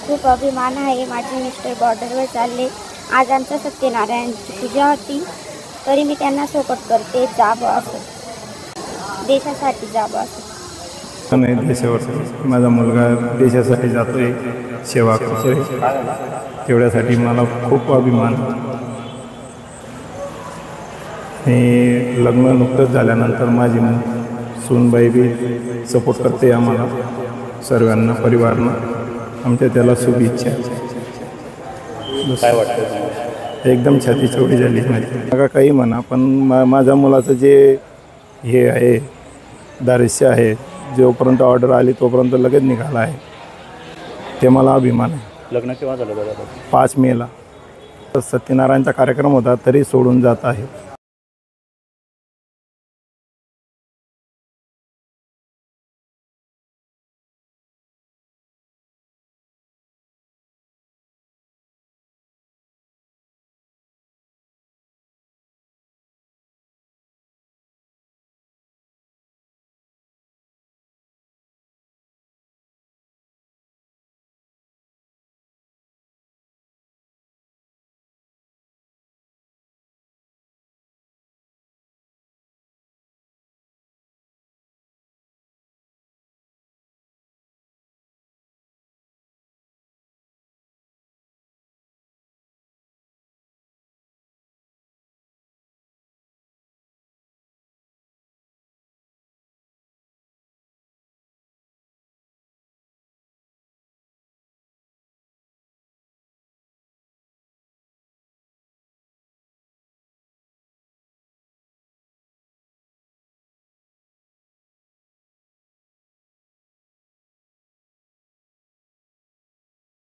खूप अभिमान आहे। माझे मिस्टर बॉर्डरवर चालले। आज आमच्या सत्यनारायणची पूजा होती, तरी मी त्यांना सपोर्ट करते। जावं असं, देशासाठी जावं असं। नाही, देशावर माझा मुलगा देशासाठी जातोय, सेवा करतोय, तेवढ्यासाठी मला खूप अभिमान। हे लग्न नुकतंच झाल्यानंतर माझी सूनबाई बी सपोर्ट करते आम्हाला सर्वांना, परिवारांना। आमच्या त्याला शुभेच्छा। काय वाटतं? एकदम छाती चौडी झाली माझी। नका काही म्हणा, पण माझ्या मुलाचं जे हे आहे दारिश्य आहे, जोपर्यंत ऑर्डर आली तोपर्यंत लगेच निघाला आहे, ते मला अभिमान आहे। लग्न केव्हा झालं दादा? 5 मेला सत्यनारायणचा कार्यक्रम होता, तरी सोडून जात आहे।